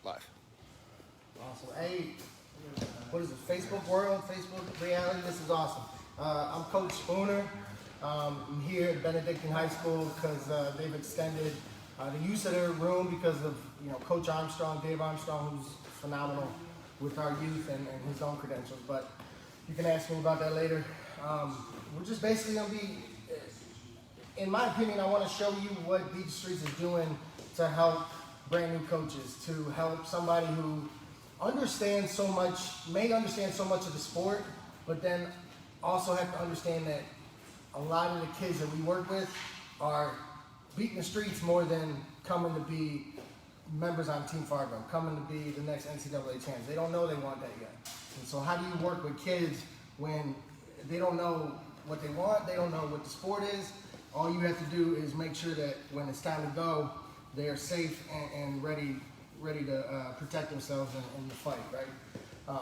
Live. Awesome. Hey, what is it? Facebook world, Facebook reality. This is awesome. I'm Coach Spooner. I'm here at Benedictine High School because they've extended the use of their room because of Coach Armstrong, Dave Armstrong, who's phenomenal with our youth and his own credentials. But you can ask me about that later. We're just basically going to be, in my opinion, I want to show you what Beat the Streets is doing to help brand new coaches, to help somebody who understands so much, may understand so much of the sport, but then also have to understand that a lot of the kids that we work with are beating the streets more than coming to be members on Team Fargo, coming to be the next NCAA champs. They don't know they want that yet. And so how do you work with kids when they don't know what they want, they don't know what the sport is? All you have to do is make sure that when it's time to go, they are safe and ready to protect themselves in the fight, right?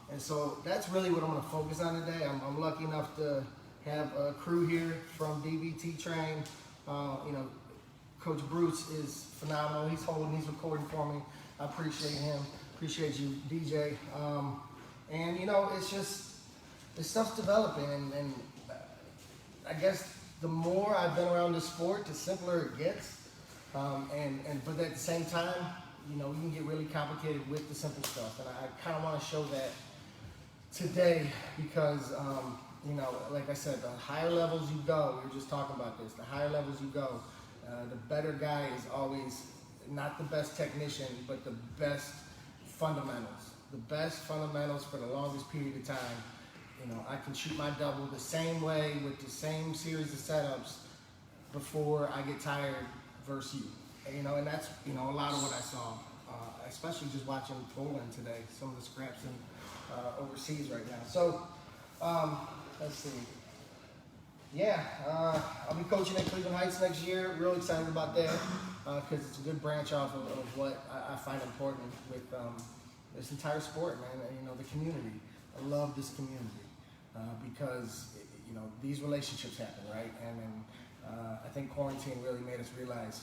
And so that's really what I'm going to focus on today. I'm lucky enough to have a crew here from DVT Train. Coach Bruce is phenomenal. He's recording for me. I appreciate him. Appreciate you, DJ. And this stuff's developing, and I guess the more I've been around this sport, the simpler it gets. But at the same time, you can get really complicated with the simple stuff. And I kind of want to show that today because, like I said, the higher levels you go, we were just talking about this, the higher levels you go, the better guy is always not the best technician, but the best fundamentals. The best fundamentals for the longest period of time. I can shoot my double the same way with the same series of setups before I get tired versus you. And that's, a lot of what I saw, especially just watching Poland today, some of the scraps in overseas right now. So, let's see. Yeah, I'll be coaching at Cleveland Heights next year. Real excited about that because it's a good branch off of what I find important with this entire sport, man. The community. I love this community because, these relationships happen, right? And I think quarantine really made us realize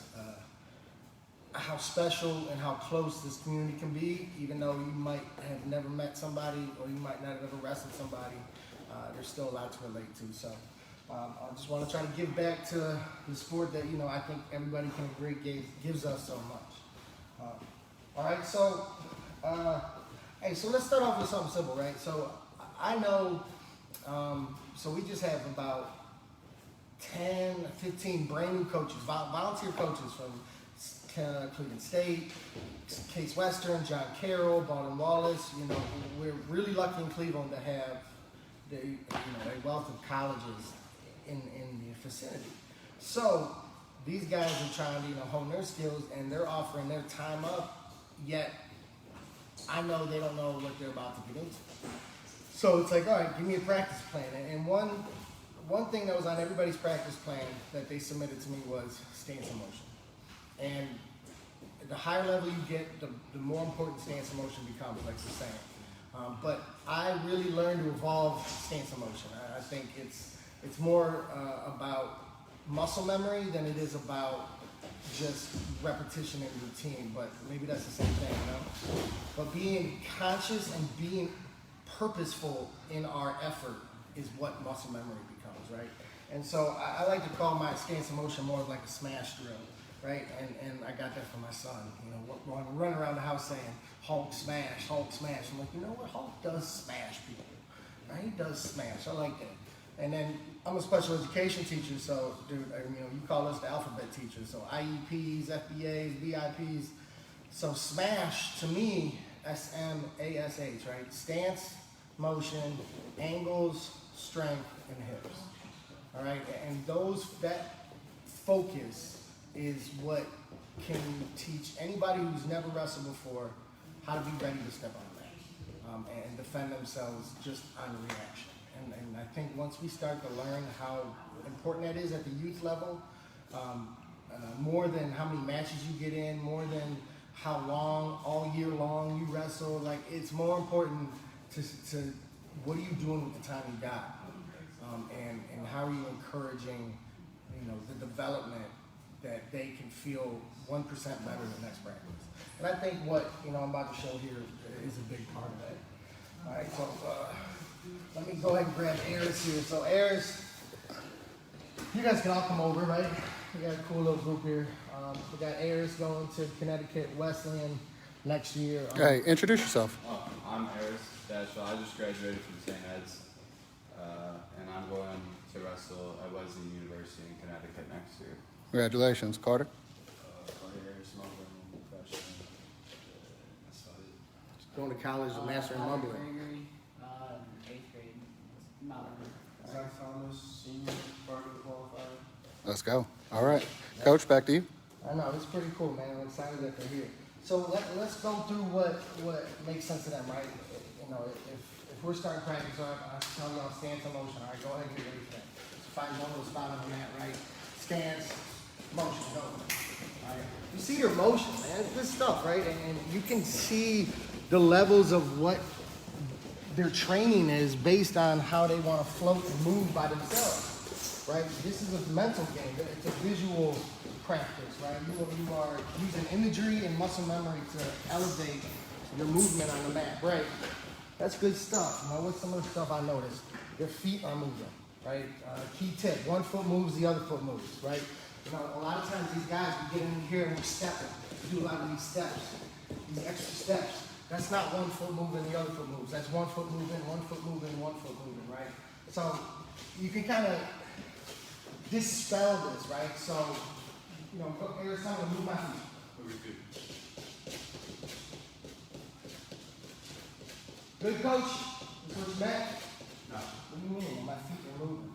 how special and how close this community can be, even though you might have never met somebody or you might not have ever wrestled somebody. There's still a lot to relate to. So I just want to try to give back to the sport that, I think everybody can agree gives us so much. All right, so, so let's start off with something simple, right? So I know, so we just have about 10, 15 brand new coaches, volunteer coaches from Cleveland State, Case Western, John Carroll, Baldwin Wallace. We're really lucky in Cleveland to have a wealth of colleges in the vicinity. So these guys are trying to hone their skills, and they're offering their time up, yet I know they don't know what they're about to get into. So it's like, all right, give me a practice plan. And one thing that was on everybody's practice plan that they submitted to me was stance and motion. And the higher level you get, the more important stance and motion becomes, like you're saying. But I really learned to evolve stance and motion. I think it's more about muscle memory than it is about just repetition and routine. But maybe that's the same thing, But being conscious and being purposeful in our effort is what muscle memory becomes, right? And so I like to call my stance and motion more of like a smash drill, right? And I got that from my son. Running around the house saying, Hulk smash, Hulk smash. I'm like, you know what? Hulk does smash people, right? He does smash. I like that. And then I'm a special education teacher, so dude, you call us the alphabet teachers. So IEPs, FBAs, VIPs. So smash to me, SMASH, right? Stance, motion, angles, strength, and hips. All right, and that focus is what can teach anybody who's never wrestled before how to be ready to step on that and defend themselves just on reaction. And I think once we start to learn how important that is at the youth level, more than how many matches you get in, more than how long, all year long you wrestle, like it's more important to what are you doing with the time you got? And how are you encouraging, the development that they can feel 1% better than next practice. And I think what, I'm about to show here is a big part of that. All right, so let me go ahead and grab Aris here. So Aris, you guys can all come over, right? We got a cool little group here. We got Aris going to Connecticut Wesleyan next year. Hey, introduce yourself. I'm Aris Dashwell. I just graduated from St. Ed's, and I'm going to wrestle at Wesleyan University in Connecticut next year. Congratulations, Carter. Aris Mumbling, freshman. That's about it. Going to college, a master in mumbling. Gregory, 8th grade, Mountain. Zach Thomas, senior, part of the qualifier. Let's go. All right. Coach, back to you. I know, it's pretty cool, man. I'm excited that they're here. So let's go through what makes sense to them, right? If we're starting practice, I tell y'all stance and motion. All right, go ahead and get ready for that. So find one little spot on the mat, right? Stance, motion, go. All right. You see their motion, man. It's good stuff, right? And you can see the levels of what their training is based on how they want to float and move by themselves, right? This is a mental game. It's a visual practice, right? You are using imagery and muscle memory to elevate your movement on the mat, right? That's good stuff. What's some of the stuff I noticed? Their feet are moving, right? Key tip, one foot moves, the other foot moves, right? A lot of times these guys, we get in here and we're stepping. We do a lot of these steps, these extra steps. That's not one foot moving, the other foot moves. That's one foot moving, one foot moving, one foot moving, right? So you can kind of dispel this, right? So, every time I move my feet. Good, coach? That's what you meant? No. What do you mean? My feet are moving.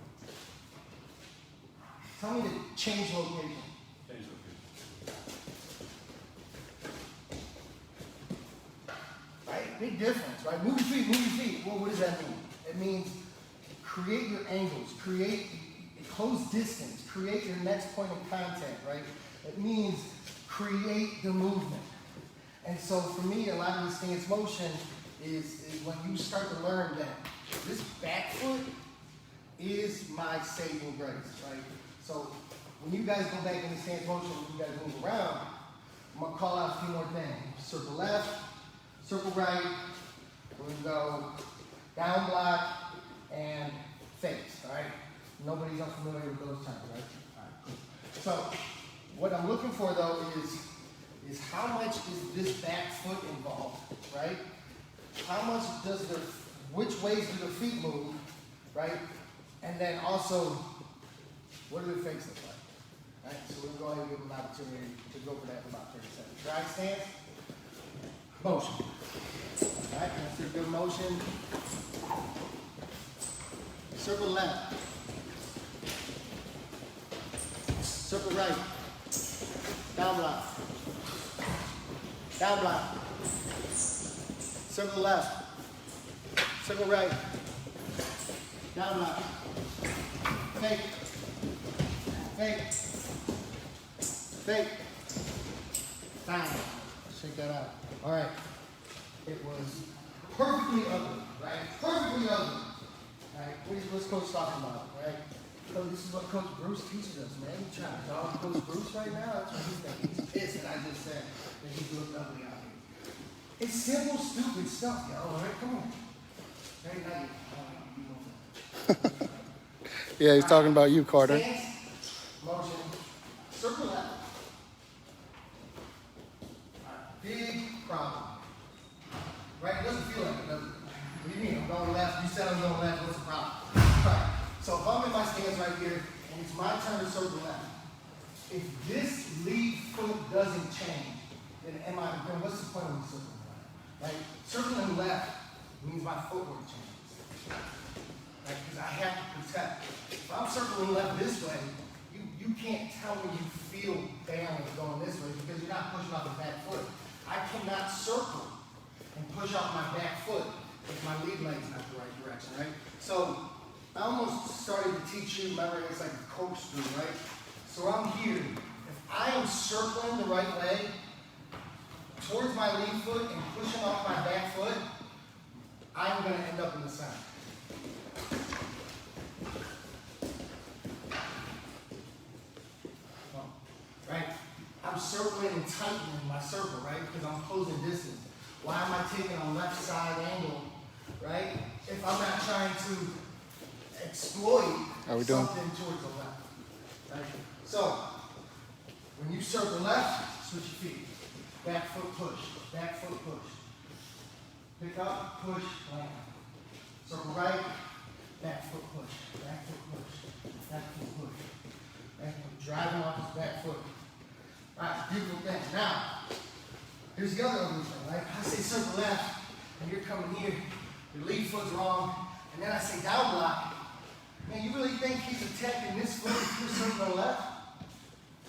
Tell me to change location. Change location. Right? Big difference, right? Move your feet, move your feet. Well, what does that mean? It means create your angles, create a close distance, create your next point of contact, right? It means create the movement. And so for me, a lot of the stance motion is when you start to learn that this back foot is my saving grace, right? So when you guys go back into stance motion, when you guys move around, I'm gonna call out a few more things. Circle left, circle right, we're gonna go down block and face, all right? Nobody's unfamiliar with those terms, right? All right, cool. So what I'm looking for though is how much is this back foot involved, right? How much which ways do the feet move, right? And then also, what do the fakes look like? Right? So we're going to go ahead and give them an opportunity to go for that in about 30 seconds. Right stance, motion. All right, that's a good motion. Circle left. Circle right. Down block. Down block. Circle left. Circle right. Down block. Fake. Fake. Fake. Down. Shake that out. All right. It was perfectly ugly, right? Perfectly ugly. All right. What's Coach talking about, right? So this is what Coach Bruce teaches us, man. You trying to dog Coach Bruce right now? That's what he's thinking. He's pissed that I just said that he looked ugly out here. It's simple, stupid stuff, y'all. All right, come on. Very nice. Yeah, he's talking about you, Carter. Stance, motion, circle left. Big problem. Right? It doesn't feel like it, does it? What do you mean? I'm going left. You said I'm going left. What's the problem? Right. So if I'm in my stance right here, and it's my turn to circle left, if this lead foot doesn't change, then what's the point of me circling left? Right? Circling left means my footwork changes. Right? Because I have to protect. If I'm circling left this way, you can't tell me you feel balance going this way because you're not pushing off the back foot. I cannot circle and push off my back foot if my lead leg's not the right direction, right? So I almost started to teach you, remember, it's like a corkscrew, right? So I'm here. If I am circling the right way towards my lead foot and pushing off my back foot, I'm going to end up in the center. Right? I'm I'm circling and tightening my circle, right? Because I'm closing distance. Why am I taking a left side angle, right? If I'm not trying to exploit How we doing? something towards the left, right? So, when you circle left, switch your feet. Back foot push, back foot push. Pick up, push, land. Circle right, back foot push, back foot push, back foot push. Back foot, driving off his back foot. Alright, beautiful thing. Now, here's the other ugly thing, right? I say circle left, and you're coming here, your lead foot's wrong, and then I say down block. Man, you really think he's attacking this foot if you're circling left?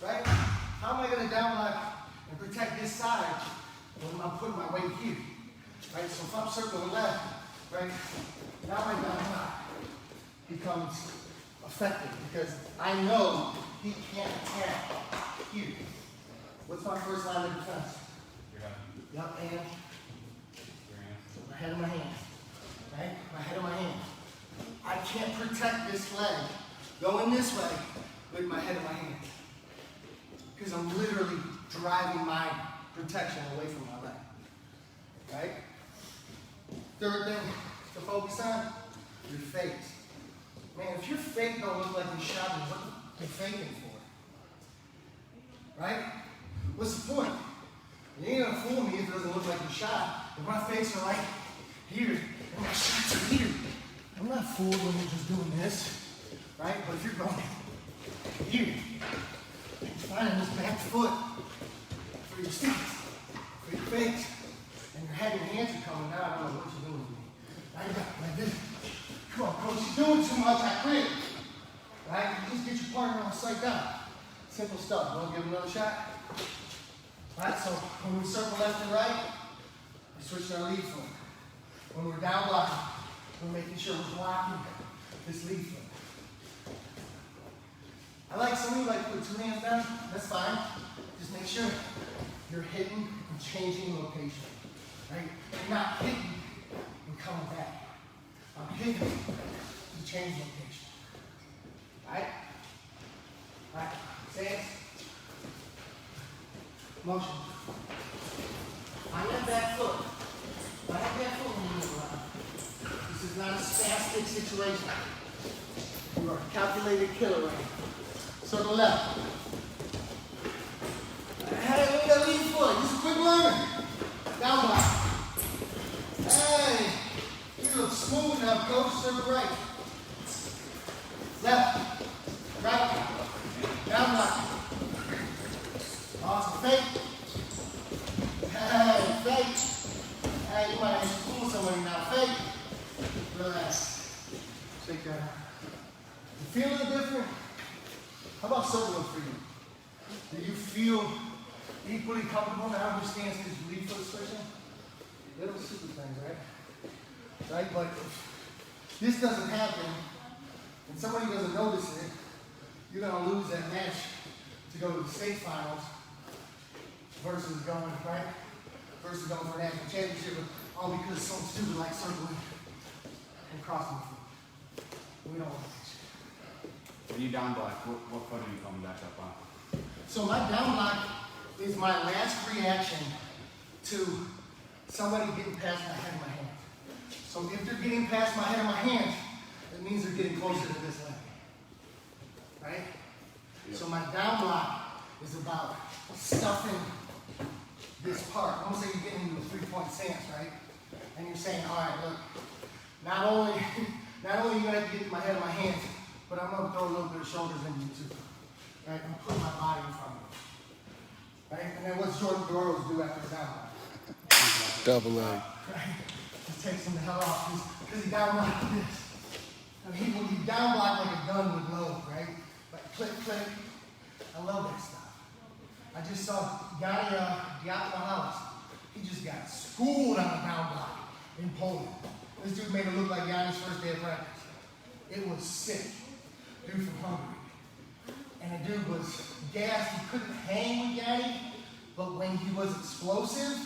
Right? How am I going to down block and protect this side when I'm putting my weight here? Right? So if I'm circling left, right, now my down block becomes effective because I know he can't attack here. What's my first line of defense? Your head. Yep, and Your hands. my head of my hand. Right? My head of my hand. I can't protect this leg going this way with my head of my hand. Because I'm literally driving my protection away from my leg. Right? Third thing to focus on, your face. Man, if your fake don't look like you shot me, what are you faking for? Right? What's the point? You ain't gonna fool me if it doesn't look like you shot. If my face are like here, and my shots are here. I'm not fooled when you're just doing this. Right? But if you're going here, finding this back foot for your stance, for your face, and your head and hands are coming down, I don't know what you're doing with me. Right? Like this. Come on, coach, you're doing too much, I quit. Right? You just get your partner on psyched out. Simple stuff. You want to give him another shot? Alright, so when we circle left and right, we switch to our lead foot. When we're down blocking, we're making sure we're blocking this lead foot. I like some of you like to put two hands down. That's fine. Just make sure you're hitting and changing location. Right? You're not hitting and coming back. I'm hitting to change location. Alright? Alright. Stance. Motion. Find that back foot. Find that back foot when you move around. This is not a spastic situation. You are a calculated killer right now. Circle left. Hey, look at that lead foot. Just a quick learner. Down block. Hey, you look smooth now, coach. Circle right. Left. Right. Down block. Awesome. Fake. Hey, fake. Hey, you might have to fool somebody now. Fake. Relax. Shake that out. You feeling it different? How about circling for you? Do you feel equally comfortable now with stance as you lead foot switching? Little super things, right? Right? But if this doesn't happen and somebody doesn't notice it, you're going to lose that match to go to the state finals versus going, right? Versus going for a national championship, all because something stupid like circling and crossing the foot. We don't want that shit. When you down block, what foot are you coming back up on? So my down block is my last reaction to somebody getting past my head of my hand. So if they're getting past my head of my hand, it means they're getting closer to this leg. Right? Yep. So my down block is about stuffing this part. Almost like you're getting into a three-point stance, right? And you're saying, all right, look, not only are you gonna have to get to my head of my hand, but I'm gonna throw a little bit of shoulders in you too. Right? I'm putting my body in front of you. Right? And then what's Jordan Burroughs do after the down block? Double leg. Right? Just takes him the hell off because he down blocked like this. I mean, when you down block like a gun with load, right? Like click, click. I love that stuff. I just saw Yanni Diakomahalis. He just got schooled on a down block in Poland. This dude made it look like Yanni's first day of practice. It was sick. Dude from Hungary. And the dude was gassed. He couldn't hang with Yanni, but when he was explosive,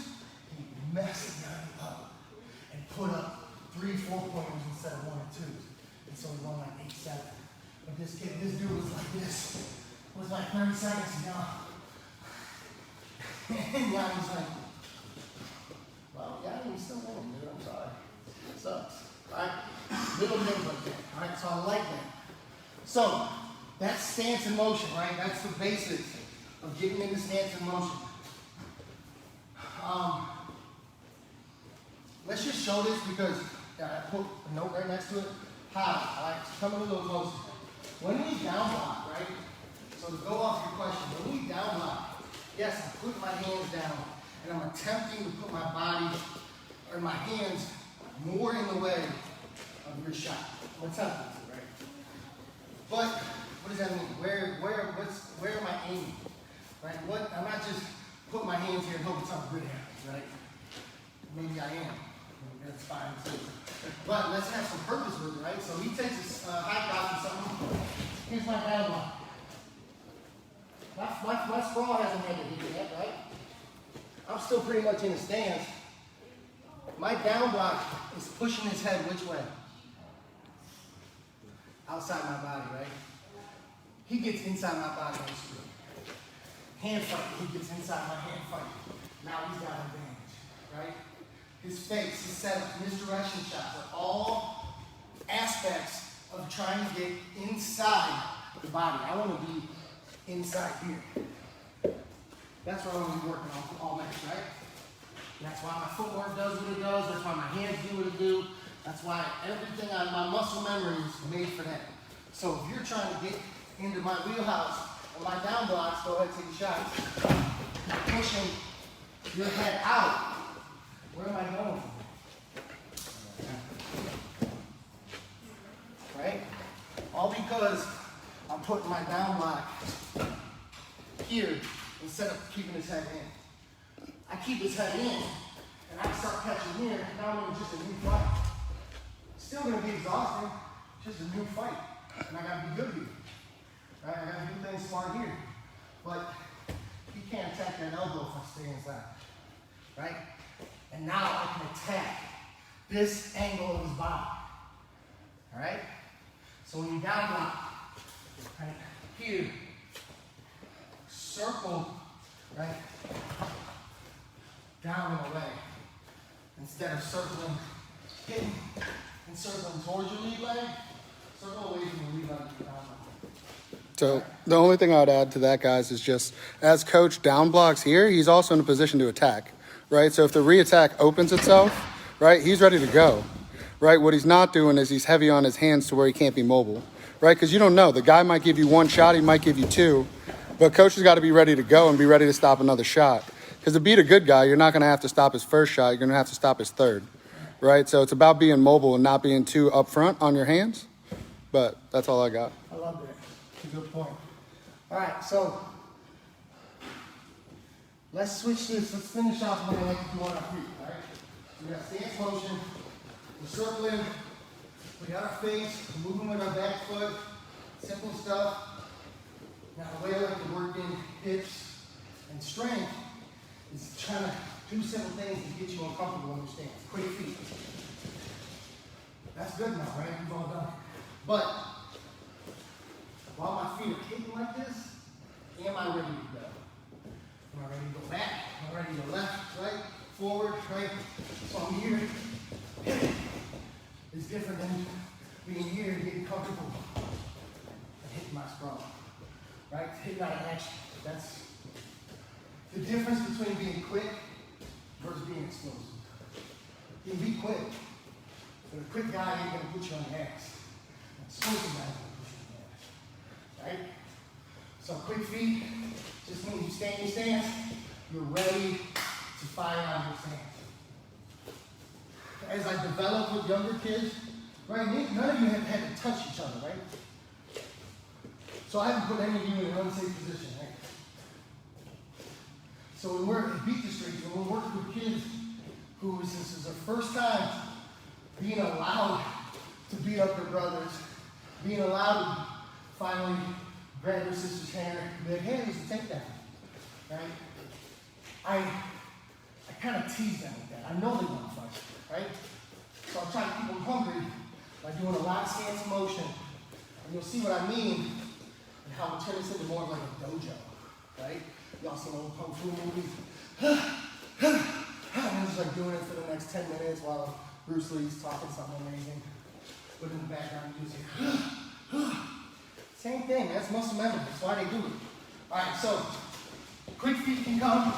he messed Yanni up and put up 3 4-pointers instead of 1 or 2s. And so he won like 8-7. But this dude was like this. It was like 30 seconds, you know. And Yanni's like, well, Yanni's still winning, dude. I'm sorry. It sucks. Alright? Little things like that. Alright, so I like that. So, that's stance in motion, right? That's the basics of getting into stance in motion. Let's just show this because I put a note right next to it. How? Alright, so come a little closer. When we down block, right? So to go off your question, when we down block, yes, I'm putting my hands down and I'm attempting to put my body or my hands more in the way of your shot. I'm attempting to, right? But what does that mean? Where am I aiming? Right? I'm not just putting my hands here and hoping something good happens, right? Maybe I am. That's fine too. But let's have some purpose with it, right? So he takes his high block or something. Here's my down block. My sprawl hasn't had to hit yet, right? I'm still pretty much in the stance. My down block is pushing his head which way? Outside my body, right? He gets inside my body. Hand fight, he gets inside my hand fight. Now he's got an advantage, right? His face, his setup, misdirection shots are all aspects of trying to get inside the body. I want to be inside here. That's what I want to be working on all match, right? That's why my footwork does what it does. That's why my hands do what it do. That's why everything on my muscle memory is made for that. So if you're trying to get into my wheelhouse and my down blocks, go ahead and take a shot. Pushing your head out. Where am I going? Right? All because I'm putting my down block here instead of keeping his head in. I keep his head in and I start catching here. Now I'm in just a new fight. Still gonna be exhausting, just a new fight. And I gotta be good here. Right? I gotta do things smart here. But he can't attack that elbow if I stay inside. Right? And now I can attack this angle of his body. Alright? So when you down block, right here, circle, right, down and away. Instead of circling, hitting, and circling towards your lead leg, circle away from your lead leg and down block. So the only thing I would add to that, guys, is just as coach down blocks here, he's also in a position to attack, right? So if the re-attack opens itself, right, he's ready to go, right? What he's not doing is he's heavy on his hands to where he can't be mobile, right? Because you don't know. The guy might give you one shot, he might give you two, but coach has got to be ready to go and be ready to stop another shot. Because to beat a good guy, you're not going to have to stop his first shot, you're going to have to stop his third, right? So it's about being mobile and not being too upfront on your hands, but that's all I got. I love that. It's a good point. All right, so let's switch this. Let's finish off what I like to do on our feet. All right. So we got stance motion. We're circling. We got our face. We're moving with our back foot. Simple stuff. Now the way I like to work in hips and strength is trying to do simple things to get you uncomfortable in your stance. Quick feet. That's good now, right? We've all done it. But while my feet are kicking like this, am I ready to go? Am I ready to go back? Am I ready to go left, right, forward, right? So I'm here. It's different than being here and getting comfortable and hitting my sprawl, right? Hitting out of action. That's the difference between being quick versus being explosive. You can be quick, but a quick guy ain't gonna put you on the ass. An explosive guy is gonna put you on the ass. Right? So quick feet just means you stay in your stance, you're ready to fire on your stance. As I develop with younger kids, right, none of you have had to touch each other, right? So I haven't put any of you in an unsafe position, right? So when we're at Beat the Streets, when we're working with kids who this is their first time being allowed to beat up their brothers, being allowed to finally grab their sister's hand and be like, hey, there's a takedown, right? I kind of tease them with that. I know they want to fight, right? So I'm trying to keep them hungry by doing a lot of stance motion. And you'll see what I mean and how we turn this into more of like a dojo, right? Y'all seen old Kung Fu movies? I'm just like doing it for the next 10 minutes while Bruce Lee's talking something amazing. But in the background, music. Same thing, that's muscle memory. That's why they do it. All right, so quick feet can come.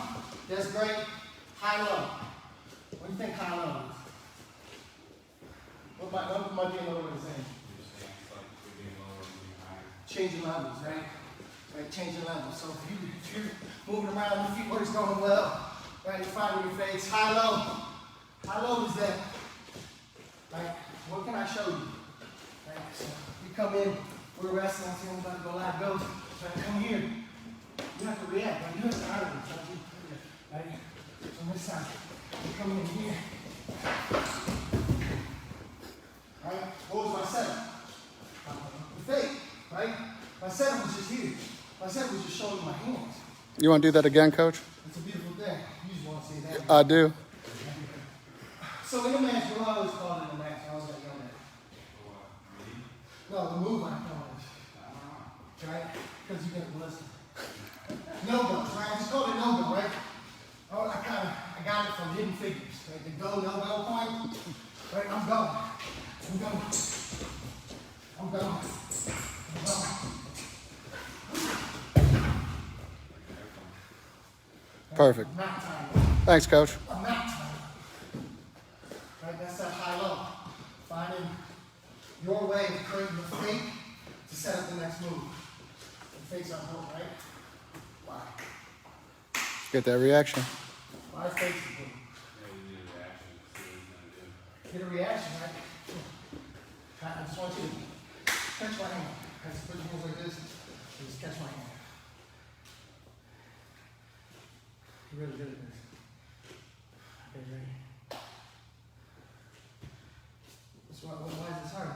That's great. High low. What do you think high low is? What might be another way of saying? Changing levels, right? Right, changing levels. So if you're moving around, your feet work's going well, right? You're finding your face. High low. How low is that? Right? What can I show you? Right? So you come in, we're wrestling, so I'm about to go live goes. Right? Come here. You have to react. Right? You have to argue. Right? So this side. You come in here. Right? What was my setup? The fake. Right? My setup was just here. My setup was just showing you my hands. You want to do that again, Coach? It's a beautiful thing. You just want to see that. I do. So in the match, what I always call it in the match, I was like, yo, man. No, the move I call it. Right? Because you didn't listen. No-go, right? I just called it no-go, right? Oh, I got it from Hidden Figures. Right? The go, no-go point. Right? I'm going. I'm going. I'm going. I'm going. Perfect. I'm not tired. Thanks, Coach. I'm not tired. Right? That's that high-low. Finding your way of creating the fake to set up the next move. The fakes aren't built, right? Why? Get that reaction. Why are fakes built? Get a reaction, right? I just want you to catch my hand. I just put your hands like this and just catch my hand. You're really good at this. Okay, ready? Why is this hard?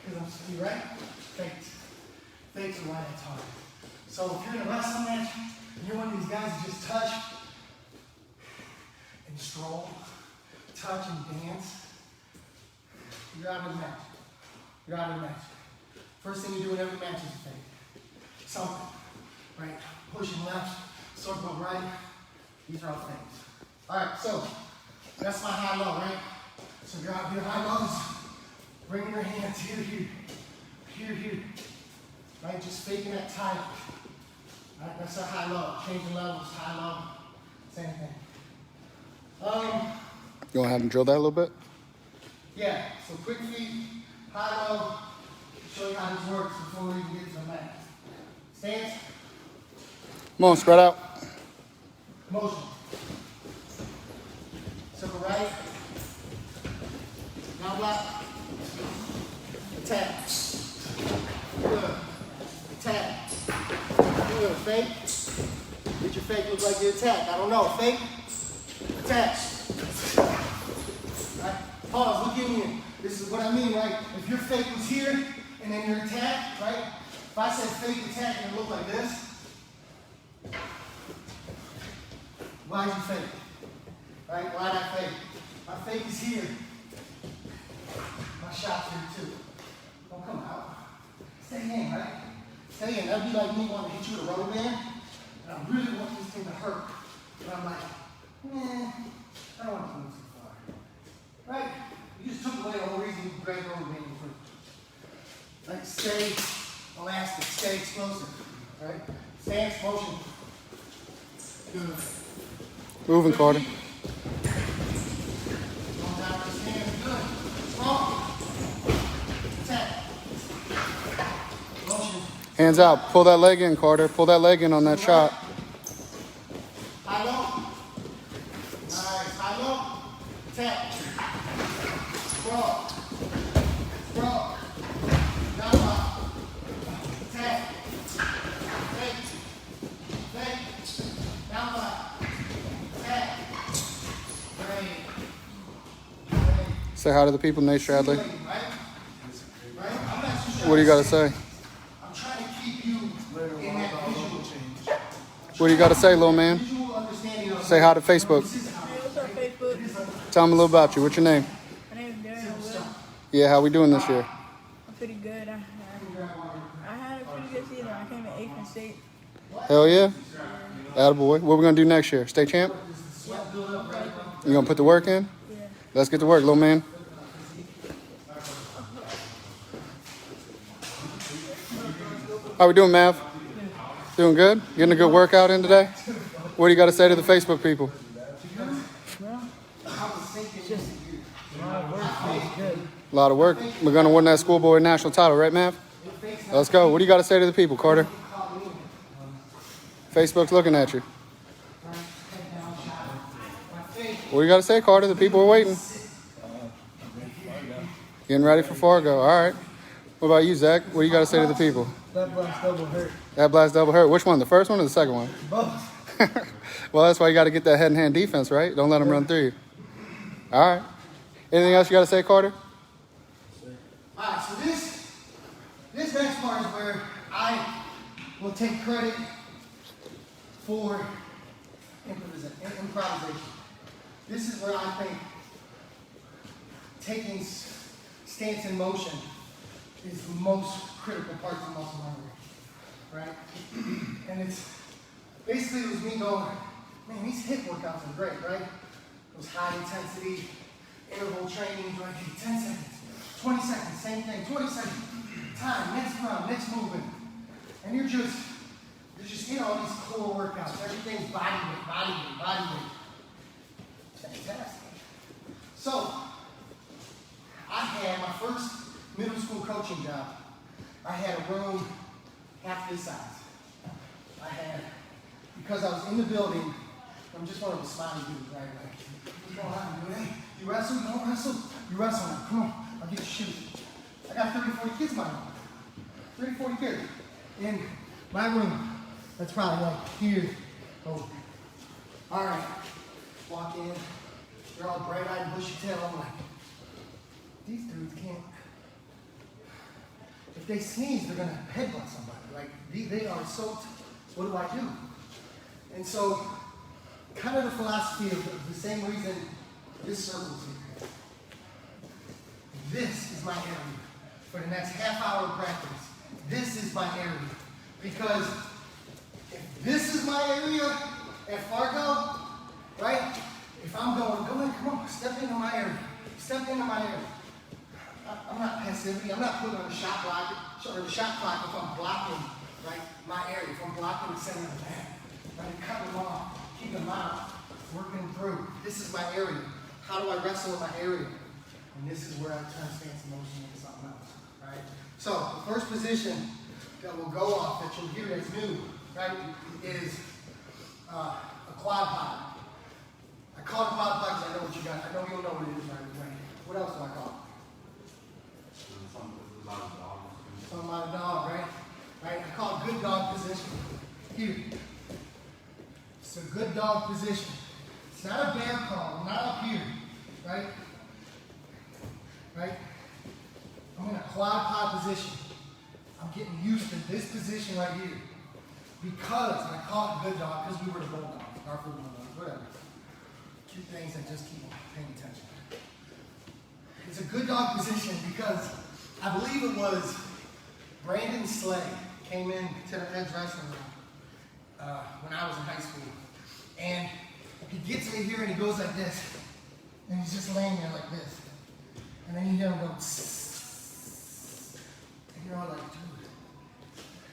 Because I'm you right? Fakes. Fakes are why that's hard. So if you're in a wrestling match and you're one of these guys who just touch and stroll, touch and dance, you're out of the match. You're out of the match. First thing you do in every match is fake. Something. Right? Pushing left, circle right. These are all things. Alright, so that's my high low, right? So drop your high lows, bringing your hands here. Right? Just faking that tight. Alright, that's a high low. Changing levels, high low. Same thing. You want to have him drill that a little bit? Yeah, so quick feet, high low, show you how this works before we even get to the mat. Stance, Come on, spread out. motion. Circle right, now block, attack. Good. Attack. Good. Fake. Get your fake look like you attack. I don't know. Fake. Attack. Right? Pause. Look at me. This is what I mean, right? If your fake was here and then your attack, right? If I said fake attack and it looked like this, why is you fake? Right? Why not fake? My fake is here. My shot's here too. Don't come out. Stay in, right? Stay in. That'd be like me wanting to hit you with a rubber band, and I really want this thing to hurt. But I'm like, I don't want to move too far. Right? You just took away the whole reason you grabbed the rubber band in first. Like, stay elastic, stay explosive. Right? Stance, motion. Good. Moving, Carter. Hands out. Pull that leg in, Carter. Pull that leg in on that shot. High low. Nice. High low. Tap. Sprawl. Sprawl. Down low. Tap. Fake. Fake. Down low. Tap. Great. Say hi to the people, Nate Stradley. Right? Right? I'm not too sure. What do you got to say? I'm trying to keep you in that visual change. What do you got to say, little man? Visual understanding of Say hi to Facebook. Hey, what's up, Facebook? Tell them a little about you. What's your name? My name is Darren Will. Yeah, how we doing this year? I'm pretty good. I had a pretty good season. I came in 8th in state. Hell yeah. Attaboy. What we gonna do next year? State champ? You gonna put the work in? Yeah. Let's get to work, little man. How we doing, Mav? Doing good? Getting a good workout in today? What do you got to say to the Facebook people? A lot of work. We're going to win that schoolboy national title, right, Mav? Let's go. What do you got to say to the people, Carter? Facebook's looking at you. What do you got to say, Carter? The people are waiting. Getting ready for Fargo. All right. What about you, Zach? What do you got to say to the people? That blast double hurt. That blast double hurt. Which one? The first one or the second one? Both. Well, that's why you got to get that head-and-hand defense, right? Don't let them run through you. All right. Anything else you got to say, Carter? All right, so this next part is where I will take credit for improvisation. This is where I think taking stance in motion is the most critical part of muscle memory, right? And it's basically it was me going, man, these hip workouts are great, right? Those high intensity interval training, like 10 seconds, 20 seconds, same thing, 20 seconds, time, next round, next movement. And you're just in all these core workouts. Everything's body weight. Fantastic. So, I had my first middle school coaching job. I had a room half this size. Because I was in the building, I'm just one of the smiley dudes right away. What's going on, dude? Hey, you wrestle? You don't wrestle? You wrestle now. Come on, I'll get you shoes. I got 30, 40 kids in my room. 30, 40 kids. In my room, that's probably like here. Oh. All right. Walk in. They're all bright-eyed and bushy-tailed. I'm like, these dudes can't. If they sneeze, they're going to headbutt somebody. Like, they are so, what do I do? And so, kind of the philosophy of the same reason this circle's here. This is my area for the next half hour of practice. This is my area. Because if this is my area at Fargo, right? If I'm going, go in, come on, step into my area. Step into my area. I'm not passivity. I'm not putting on the shot block or the shot clock if I'm blocking, right, my area. If I'm blocking the center of the bag, right, cut them off, keep them out, working through. This is my area. How do I wrestle in my area? And this is where I turn stance in motion into something else, right? So the first position that will go off that you'll hear that's new, right, is a quad pod. I call it quad pod because I know what you got. I know you'll know what it is right away. What else do I call it? Something about a dog, right? Right? I call it good dog position. Here. It's a good dog position. It's not a bear crawl. I'm not up here. Right? Right? I'm in a quad pod position. I'm getting used to this position right here. Because, and I call it good dog because we were the bulldogs, our food bulldogs, whatever. Two things that just keep paying attention. It's a good dog position because I believe it was Brandon Slay came in to the Edge Wrestling Room when I was in high school. And he gets me here and he goes like this. And he's just laying there like this. And then you hear him go, tss. And you're all like, dude,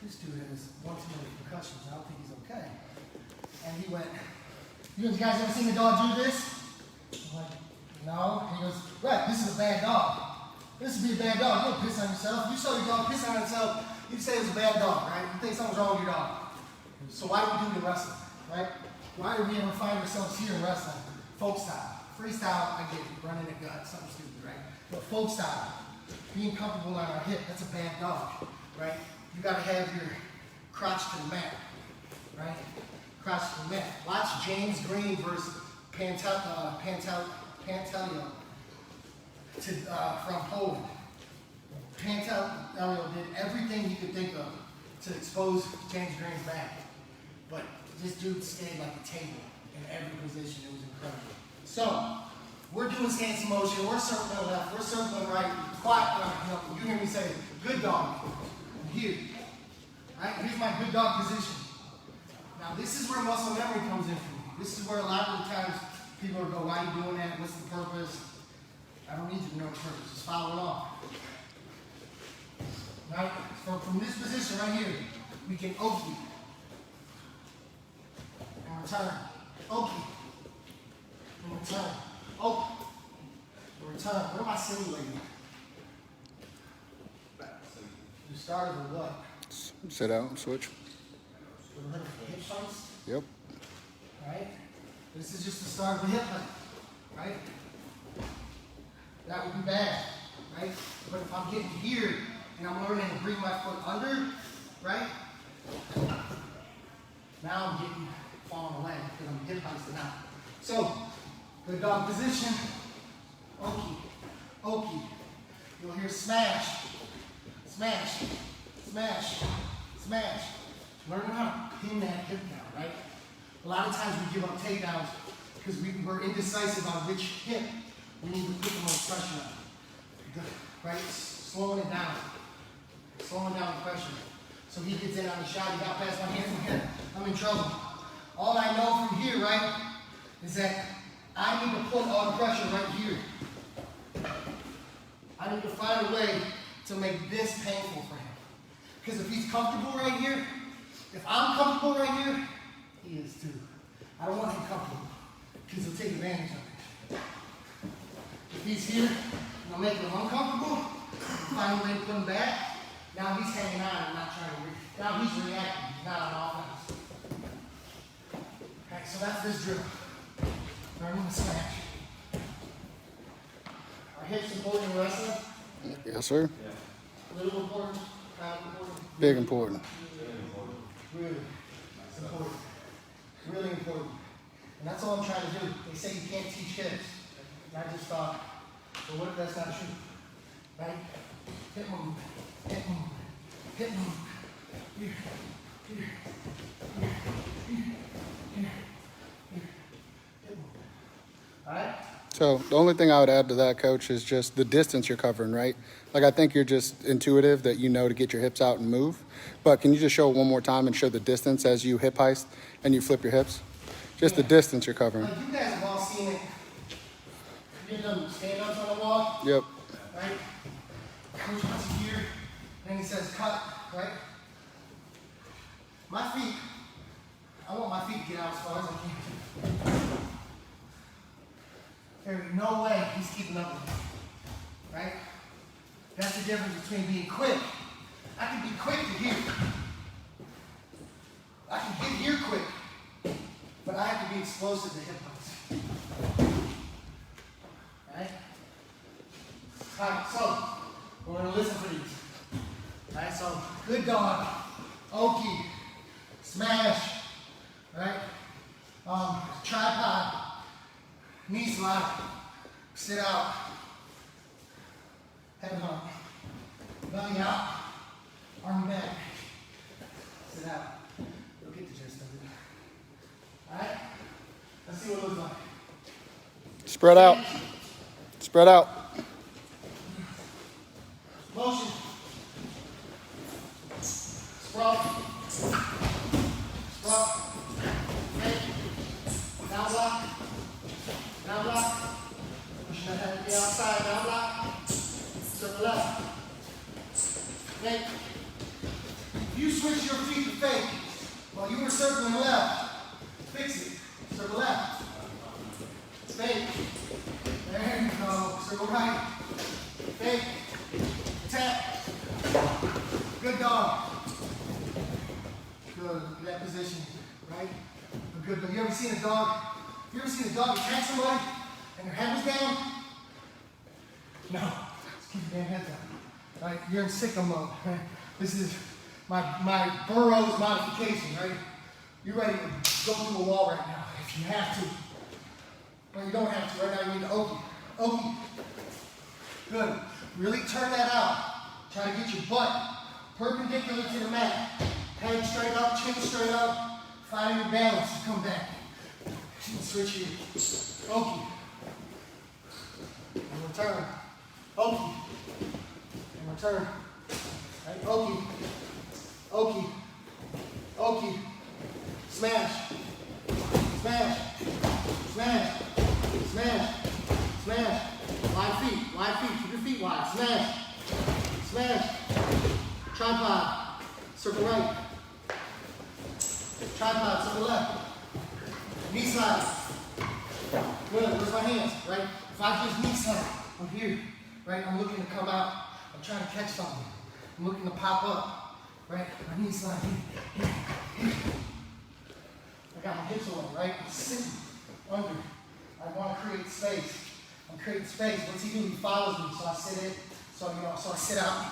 this dude has one too many concussions. I don't think he's okay. And he went, you guys ever seen a dog do this? I'm like, no. And he goes, right, this is a bad dog. This would be a bad dog. You don't piss on yourself. You saw your dog piss on itself, you'd say it was a bad dog, right? You think something's wrong with your dog. So why do we do it in wrestling, right? Why do we ever find ourselves here in wrestling? Folk style. Freestyle, I get it. Running a gut, something stupid, right? But folk style, being comfortable on our hip, that's a bad dog, right? You gotta have your crotch to the mat, right? Crotch to the mat. Watch James Green versus Pantelio from Poland. Pantelio did everything he could think of to expose James Green's back. But this dude stayed like a table in every position. It was incredible. So, we're doing stance in motion. We're circling left. We're circling right. Quiet. You hear me say, good dog. I'm here. Right? Here's my good dog position. Now this is where muscle memory comes in for me. This is where a lot of the times people will go, why are you doing that? What's the purpose? I don't need you to know the purpose. Just follow along. Right? So from this position right here, we can oki. And return. Oki. And return. Oki. And return. What am I simulating? You started with what? Sit out and switch. With a little hip hunts. Yep. Right? This is just the start of the hip hunt. Right? That would be bad. Right? But if I'm getting here and I'm learning to bring my foot under, right? Now I'm getting falling away because I'm hip hunting out. So, good dog position. Oki. Oki. You'll hear smash. Smash. Smash. Smash. Learn how to pin that hip down, right? A lot of times we give up takedowns because we're indecisive on which hip we need to put the most pressure on. Right? Slowing it down. Slowing down the pressure. So he gets in on the shot, he got past my hand from here. I'm in trouble. All I know from here, right, is that I need to put all the pressure right here. I need to find a way to make this painful for him. Because if he's comfortable right here, if I'm comfortable right here, he is too. I don't want him comfortable because he'll take advantage of it. If he's here and I'm making him uncomfortable, find a way to put him back. Now he's hanging on and not trying to now he's reacting. He's not on offense. Okay, so that's this drill. Learning to smash. Our hips important in wrestling. Yes, sir. Little important, not important. Big important. Really important. Really important. And that's all I'm trying to do. They say you can't teach hips. And I just thought, well, what if that's not true? Right? Hip movement. Hip movement. Hip movement. Here. Here. Here. Here. Here. Here. Hip movement. Alright? So the only thing I would add to that, Coach, is just the distance you're covering, right? Like, I think you're just intuitive that you know to get your hips out and move. But can you just show it one more time and show the distance as you hip heist and you flip your hips? Just the distance you're covering. Like you guys have all seen it. You've done stand-ups on the wall. Yep. Right? Coach wants you here, and he says cut, right? My feet, I want my feet to get out as far as I can. There's no way he's keeping up with me, right? That's the difference between being quick. I can be quick to here. I can get here quick, but I have to be explosive to hip hunts. Right? Alright, so we're gonna listen for these. Alright, so good dog, oki, smash, right? Tripod, knee slide, sit out, head hump, belly out, arm back, sit out. You'll get the gist of it. Alright? Let's see what it looks like. Spread out. Spread out. Motion. Sprawl. Sprawl. Fake. Down block. Down block. Pushing that head to the outside. Down block. Circle left. Fake. If you switch your feet to fake while you were circling left, fix it. Circle left. Fake. There you go. Circle right. Fake. Tap. Good dog. Good. Look at that position, right? Good. But you ever seen a dog? You ever seen a dog attack somebody and their head was down? No. Just keep your damn head down. Right? You're in sicko mode. Right? This is my Burroughs modification, right? You're ready to go through a wall right now if you have to. But you don't have to. Right now you need to oki. Oki. Good. Really turn that out. Try to get your butt perpendicular to the mat. Head straight up, chin straight up. Find your balance to come back. And switch here. Oki. And return. Oki. And return. Right? Oki. Oki. Oki. Smash. Smash. Smash. Smash. Smash. Wide feet. Keep your feet wide. Smash. Smash. Tripod. Circle right. Tripod, circle left. Knee slide. Good. Where's my hands? Right? If I just knee slide, I'm here. Right? I'm looking to come out. I'm trying to catch something. I'm looking to pop up. Right? My knee slide. I got my hips away, right? I'm sitting under. I want to create space. I'm creating space. What's he do? He follows me. So I sit in. So I sit out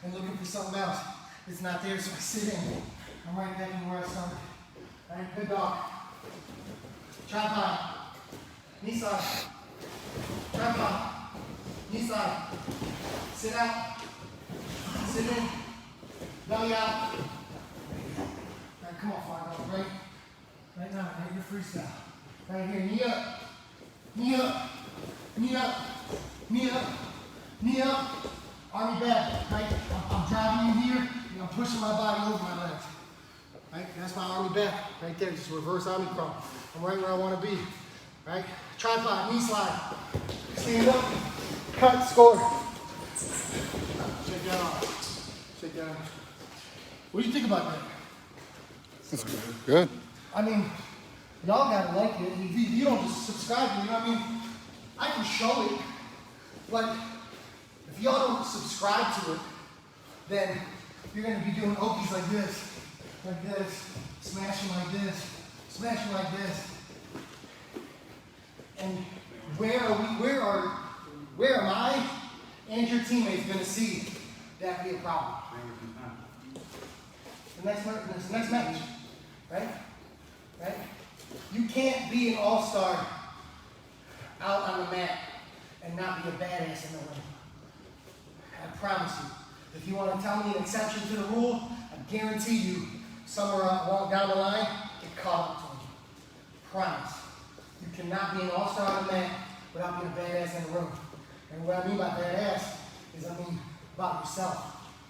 and looking for something else. It's not there, so I sit in. I'm right back in where I started. All right, good dog. Tripod. Knee slide. Tripod. Knee slide. Sit out. Sit in. Belly out. All right, come on, Fargo. Right? Right now, right, your freestyle. Right here, knee up. Knee up. Knee up. Knee up. Knee up. Army back. Right? I'm driving you here, and I'm pushing my body over my legs. Right? That's my army back. Right there, just reverse army crawl. I'm right where I want to be. Right? Tripod, knee slide. Stand up. Cut, score. Shake that off. Shake that off. What do you think about that? That's good. I mean, y'all gotta like it. If you don't just subscribe to me, you know what I mean? I can show it, but if y'all don't subscribe to it, then you're gonna be doing okies like this, smashing like this, smashing like this. And where am I and your teammates gonna see that be a problem? The next match, right? Right? You can't be an all-star out on the mat and not be a badass in the ring. I promise you. If you want to tell me an exception to the rule, I guarantee you, somewhere down the line, get caught up to me. Promise. You cannot be an all-star on the mat without being a badass in the room. And what I mean by badass is I mean about yourself.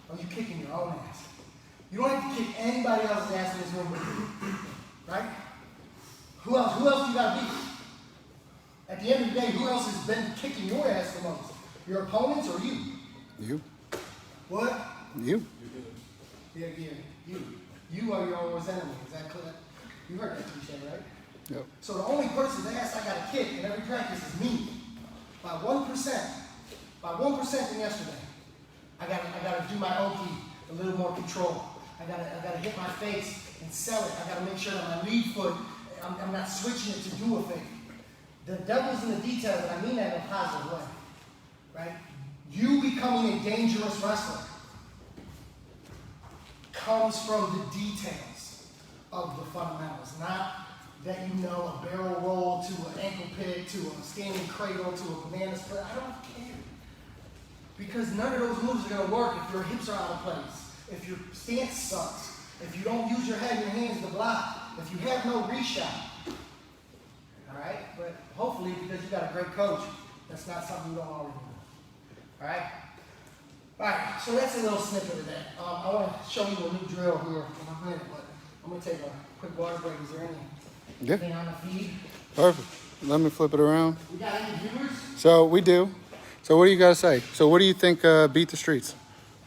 Are you kicking your own ass? You don't have to kick anybody else's ass in this room. Right? Who else you gotta beat? At the end of the day, who else has been kicking your ass the most? Your opponents or you? You. What? You. Yeah, you. You are your own worst enemy. Is that clear? You heard that cliche, right? Yep. So the only person's ass I gotta kick in every practice is me. By 1%. By 1% than yesterday. I gotta do my Oki, a little more control. I gotta hit my face and sell it. I gotta make sure that my lead foot, I'm not switching it to do a thing. The devil's in the details, and I mean that in a positive way. Right? You becoming a dangerous wrestler comes from the details of the fundamentals, not that you know a barrel roll to an ankle pick to a standing cradle to a banana split. I don't care. Because none of those moves are going to work if your hips are out of place, if your stance sucks, if you don't use your head and your hands to block, if you have no reshot. All right? But hopefully, because you got a great coach, that's not something you don't already do. All right? All right, so that's a little snippet of that. I want to show you a new drill here in a minute, but I'm going to take a quick water break. Is there anything on the feed? Perfect. Let me flip it around. We got any viewers? So we do. So what do you got to say? So what do you think Beat the Streets?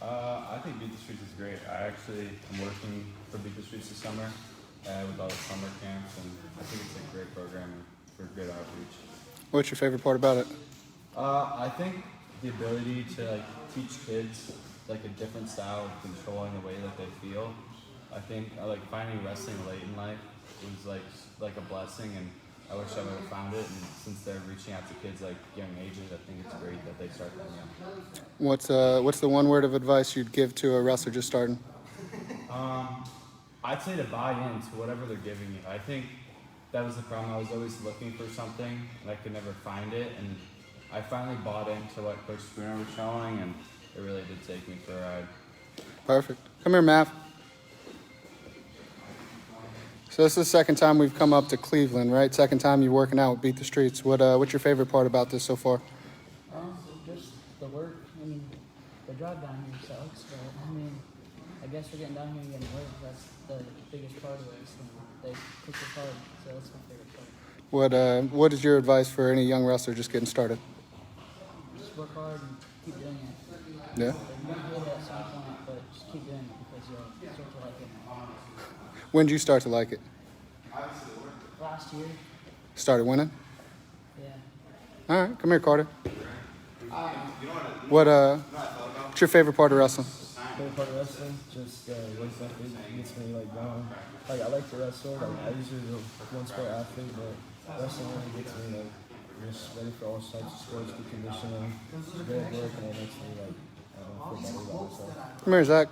I think Beat the Streets is great. I actually am working for Beat the Streets this summer with all the summer camps, and I think it's a great program for good outreach. What's your favorite part about it? I think the ability to teach kids a different style of controlling the way that they feel. I think finding wrestling late in life was like a blessing, and I wish I would have found it. And since they're reaching out to kids young ages, I think it's great that they start them young. What's the one word of advice you'd give to a wrestler just starting? I'd say to buy into whatever they're giving you. I think that was the problem. I was always looking for something and I could never find it, and I finally bought into what Coach Spooner was showing, and it really did take me for a ride. Perfect. Come here, Mav. So this is the second time we've come up to Cleveland, right? Second time you're working out with Beat the Streets. What's your favorite part about this so far? Just the work. I mean, the drive down here sucks, but I mean, I guess we're getting down here and getting work. That's the biggest part of it. They push us hard, so that's my favorite part. What is your advice for any young wrestler just getting started? Just work hard and keep doing it. Yeah. You're gonna get it at some point, but just keep doing it because you'll start to like it. When did you start to like it? Last year, Started winning? yeah. All right, come here, Carter. What's your favorite part of wrestling? Favorite part of wrestling, just once that gets me like going. Like I like to wrestle. Like I usually a one sport athlete, but wrestling really gets me like just ready for all types of sports, good conditioning, good work, and it makes me like feel better about myself. Come here, Zach.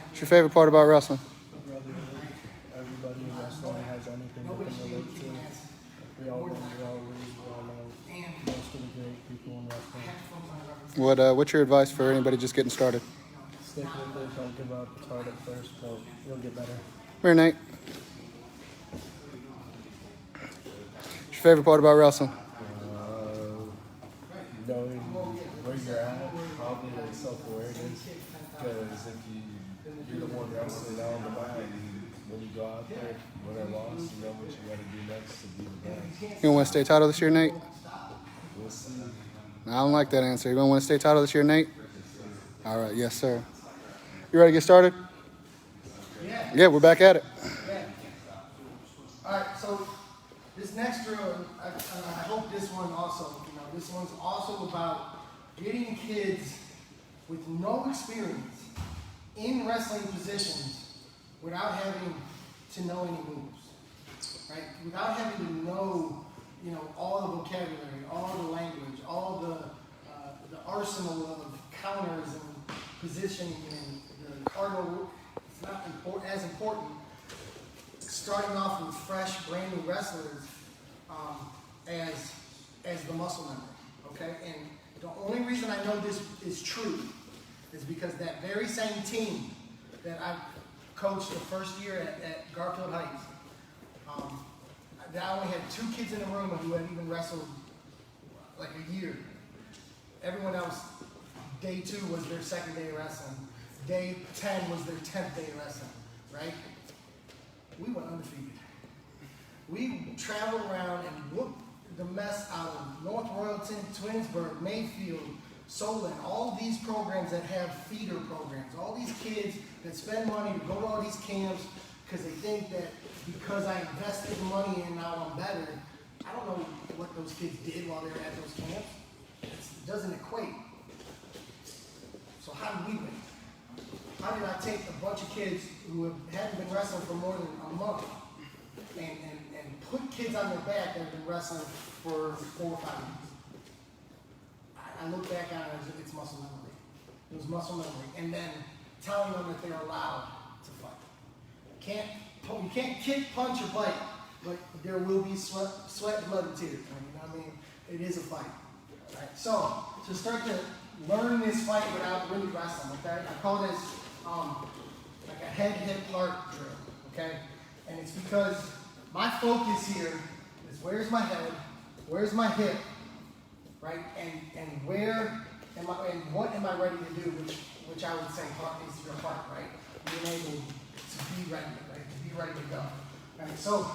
What's your favorite part about wrestling? Everybody in wrestling has anything they can relate to. We all win, we all lose, we all know most of the great people in wrestling. What's your advice for anybody just getting started? Stick with it, don't give up. It's hard at first, but you'll get better. Come here, Nate. What's your favorite part about wrestling? Knowing where you're at, probably like self-awareness, because if you're the one wrestling down the mat, when you go out there, win or loss, you know what you got to do next to be the best. You gonna win a state title this year, Nate? We'll see. I don't like that answer. You gonna win a state title this year, Nate? All right, yes, sir. You ready to get started? Yeah, we're back at it. Yeah. All right, so this next drill, I hope this one also, this one's also about getting kids with no experience in wrestling positions without having to know any moves, right? Without having to know, all the vocabulary, all the language, all the arsenal of counters and positioning and the cardinal. It's not as important. Starting off with fresh, brand new wrestlers as the muscle memory, okay? And the only reason I know this is true is because that very same team that I coached the first year at Garfield Heights, I only had 2 kids in the room who had even wrestled like a year. Everyone else, day 2 was their second day of wrestling. Day 10 was their 10th day of wrestling, right? We went undefeated. We traveled around and whooped the mess out of North Royalton, Twinsburg, Mayfield, Solon, all these programs that have feeder programs, all these kids that spend money to go to all these camps because they think that because I invested the money and now I'm better. I don't know what those kids did while they were at those camps. It doesn't equate. So how did we win? How did I take a bunch of kids who hadn't been wrestling for more than a month and put kids on their back that have been wrestling for 4 or 5 years? I look back on it as it's muscle memory. It was muscle memory. And then telling them that they're allowed to fight. You can't kick, punch, or bite, but there will be sweat, blood, and tears. It is a fight. Right? So, to start to learn this fight without really wrestling, okay? I call this like a head, hip, heart drill, okay? And it's because my focus here is where's my head, where's my hip, right? And where am I, and what am I ready to do, which I would say heart is your heart, right? Being able to be ready, right? To be ready to go. Right? So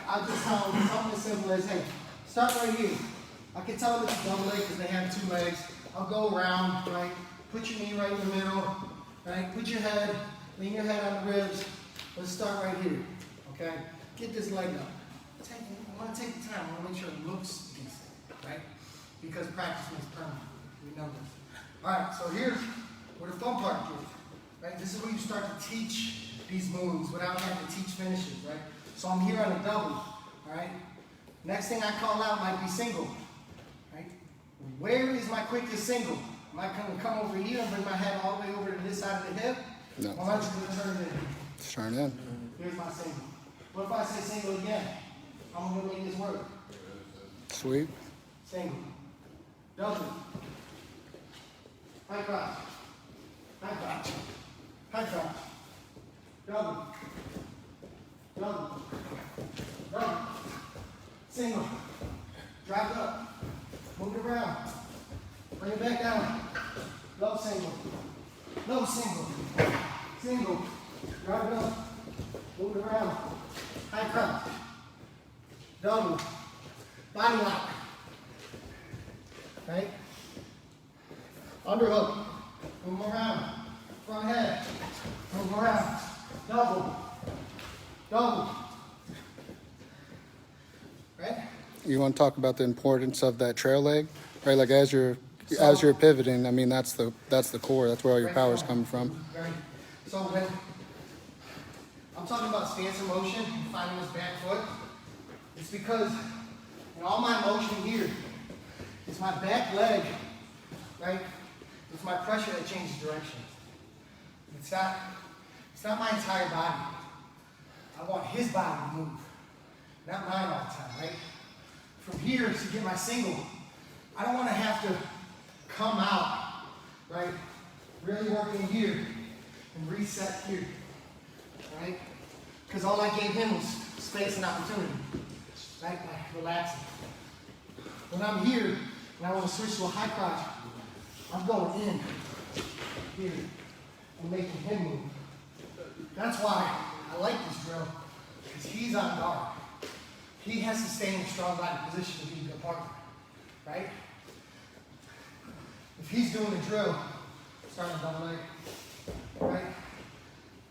I'll just tell them something as simple as, hey, start right here. I can tell them it's a double leg because they have 2 legs. I'll go around, right? Put your knee right in the middle, right? Put your head, lean your head on the ribs. Let's start right here, okay? Get this leg up. I want to take the time. I want to make sure it looks decent, right? Because practice makes permanent. We know this. All right, so here's where the fun part is, right? This is where you start to teach these moves without having to teach finishes, right? So I'm here on a double, all right? Next thing I call out might be single, right? Where is my quickest single? Am I going to come over here and bring my head all the way over to this side of the hip? No. Or am I just going to turn it in? Just turn in. Here's my single. What if I say single again? I'm going to make this work. Sweet. Single. Double. High cross. High cross. High cross. Double. Double. Double. Single. Drop it up. Move it around. Bring it back down. low single, low single, single, drive it up, move it around, high crunch, double, body lock, right? Underhook, move around, front head, move around, double, double, right? You want to talk about the importance of that trail leg, right? Like as you're pivoting, I mean that's the core. That's where all your power's coming from. Right. So when I'm talking about stance of motion and finding this back foot, it's because in all my motion here, it's my back leg, right? It's my pressure that changes direction. It's not my entire body. I want his body to move, not mine all the time, right? From here to get my single, I don't want to have to come out, right? Really working here and reset here, right? Because all I gave him was space and opportunity, right? Like relaxing. When I'm here and I want to switch to a high crotch, I'm going in here and making him move. That's why I like this drill, because he's on guard. He has to stay in a strong body position to be a good partner, right? If he's doing the drill, starting double leg, right?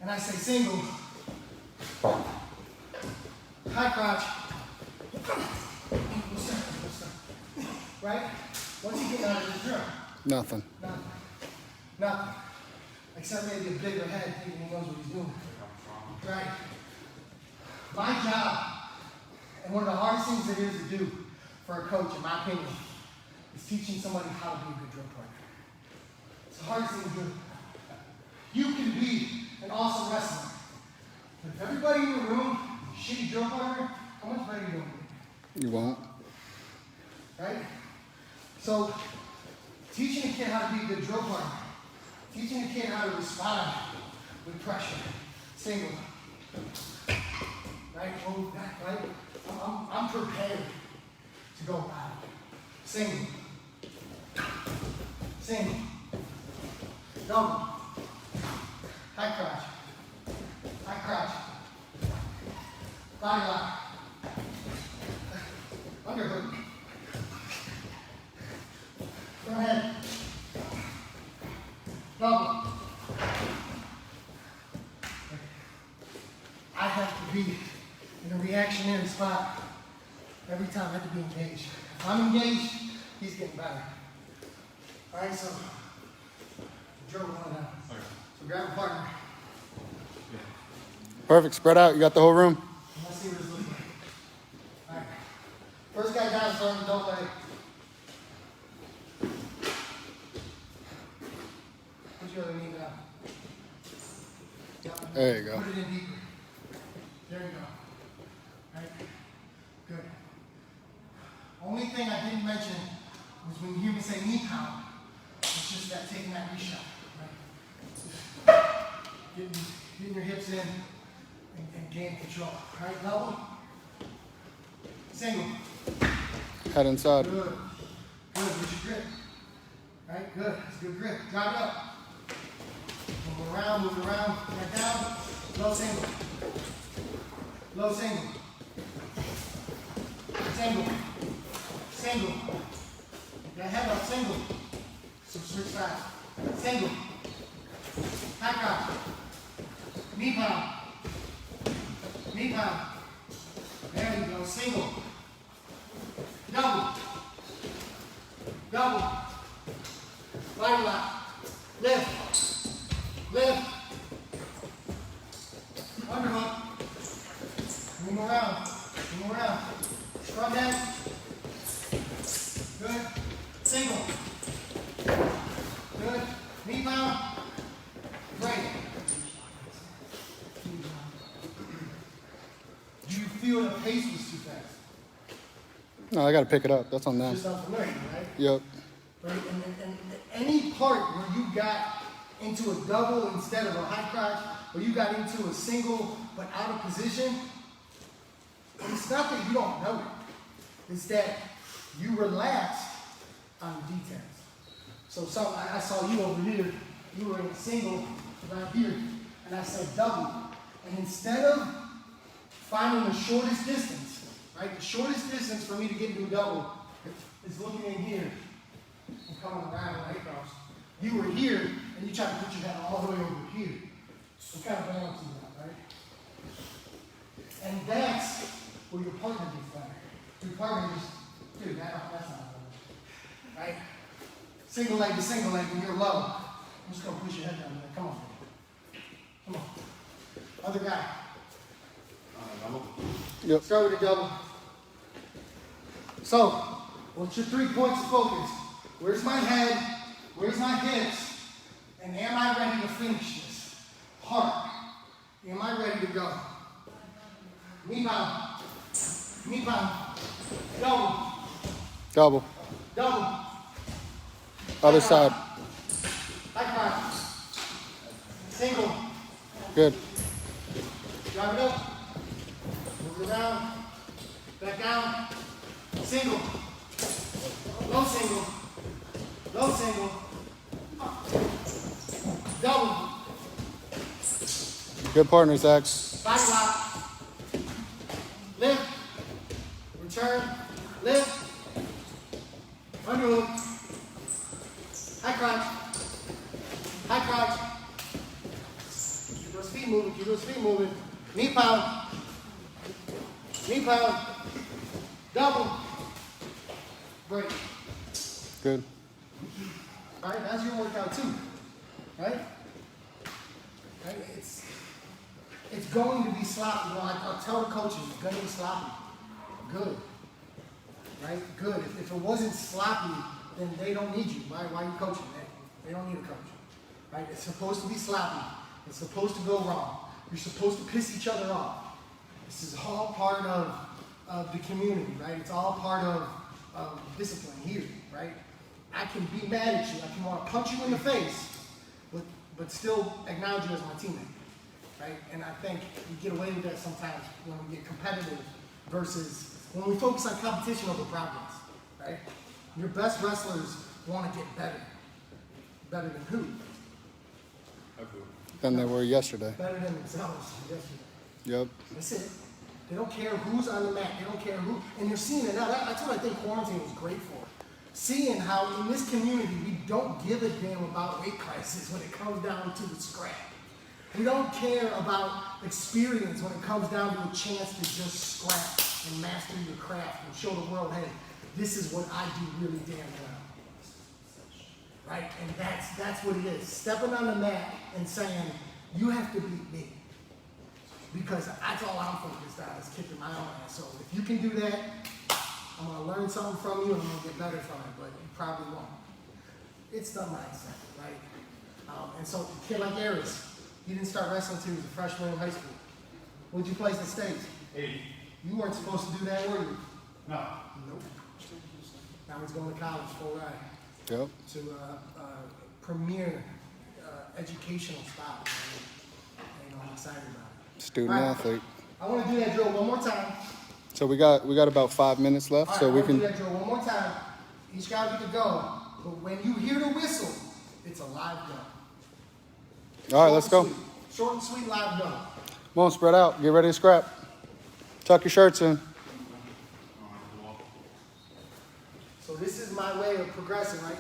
And I say single, high crotch, right? What's he getting out of this drill? Nothing. Nothing. Nothing. Except maybe a bigger head thinking he knows what he's doing. Right? My job, and one of the hardest things there is to do for a coach, in my opinion, is teaching somebody how to be a good drill partner. It's the hardest thing to do. You can be an awesome wrestler. But if everybody in the room is a shitty drill partner, how much better are you doing? You won't. Right? So, teaching a kid how to be a good drill partner, teaching a kid how to respond with pressure, single, right? Move back, right? I'm prepared to go back. Single, single, double, high crotch, body lock, underhook. Go ahead. Double. I have to be in a reactionary spot every time. I have to be engaged. If I'm engaged, he's getting better. All right, so drill one now. So grab a partner. Perfect. Spread out. You got the whole room. Let's see what this looks like. All right. First guy down, starting double leg. Put your other knee down. Yep. There you go. Put it in deeper. There you go. Right? Good. Only thing I didn't mention was when you hear me say knee pound, it's just that taking that knee shot. Right? Getting your hips in and gain control. Right? Level. Single. Head inside. Good. Good. Where's your grip? Right? Good. It's good grip. Drive it up. Move around. Back down. Low single. Low single. Single. Single. Get head up. Single. So switch sides. Single. High crotch. Knee pound. Knee pound. There you go. Single. Double. Double. Body lock. Lift. Lift. Underhook. Move around. Move around. Front head. Good. Single. Good. Knee pound. Great. Do you feel the pace was too fast? No, I got to pick it up. That's on them. Just unfamiliar, right? Yep. Right? And any part where you got into a double instead of a high crotch, or you got into a single but out of position, it's not that you don't know it. It's that you relaxed on the details. So I saw you over here. You were in a single right here, and I said double. And instead of finding the shortest distance, right? The shortest distance for me to get into a double is looking in here and coming around right across. You were here, and you tried to put your head all the way over here. What kind of balance is that, right? And that's where your partner gets better. Your partner just, dude, that's not good. Right? Single leg to single leg, and you're low. I'm just gonna push your head down there. Come on. Come on. Other guy. Yep. Start with a double. So, what's your 3 points of focus? Where's my head? Where's my hips? And am I ready to finish this? Heart. Am I ready to go? Knee pound. Knee pound. Double. Double. Double. Other side. High five. Single. Good. Drive it up. Move it around. Back down. Single. Low single. Low single. Double. Good partner, Zach. Body lock. Lift. Return. Lift. Underhook. High crotch. High crotch. Keep those feet moving. Keep those feet moving. Knee pound. Knee pound. Double. Break. Good. All right, that's your workout too, right? Right? It's going to be sloppy. Well, I'll tell the coaches it's going to be sloppy. Good. Right? Good. If it wasn't sloppy, then they don't need you. Why are you coaching? They don't need a coach. Right? It's supposed to be sloppy. It's supposed to go wrong. You're supposed to piss each other off. This is all part of the community, right? It's all part of discipline here, right? I can be mad at you. I can want to punch you in the face, but still acknowledge you as my teammate, right? And I think we get away with that sometimes when we get competitive versus when we focus on competition over progress, right? Your best wrestlers want to get better. Better than who? Than they were yesterday. Better than themselves yesterday. Yep. That's it. They don't care who's on the mat. They don't care who. And you're seeing it now. That's what I think quarantine was great for. Seeing how in this community we don't give a damn about weight classes when it comes down to the scrap. We don't care about experience when it comes down to a chance to just scrap and master your craft and show the world, hey, this is what I do really damn well. Right? And that's what it is. Stepping on the mat and saying, you have to beat me. Because that's all I'm focused on is kicking my own ass. So if you can do that, I'm going to learn something from you and I'm going to get better from it, but you probably won't. It's the mindset, right? And so a kid like Aris, he didn't start wrestling until he was a freshman in high school. What did you place in the States? 8. You weren't supposed to do that, were you? No. Nope. Now he's going to college, full ride, Yep. to premier educational spot. And I'm excited about it. Student All right. athlete. I want to do that drill one more time. So we got about 5 minutes left, All right, so I we want to can. do that drill one more time. Each guy get to go. But when you hear the whistle, it's a live go. All right, let's go. Short and sweet. Short and sweet live go. Come on, spread out. Get ready to scrap. Tuck your shirts in. So this is my way of progressing, right?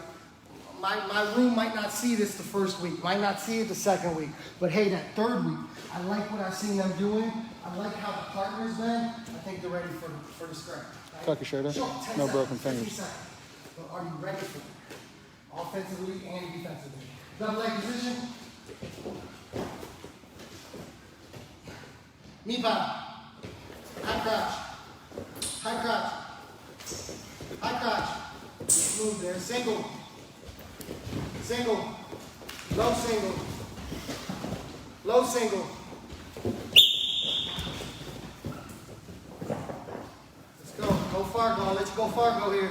My room might not see this the first week, might not see it the second week, but hey, that third week, I like what I've seen them doing. I like how the partner's been. I think they're ready for the scrap. Right? Tuck your shirt in. Sure, 10 No seconds, broken 15 fingers. seconds. But are you ready for it? Offensively and defensively. Double leg position. Knee pop. High crotch. High crotch. High crotch. Move there. Single. Single. Low single. Low single. Let's go. Go Fargo. I'll let you go Fargo here.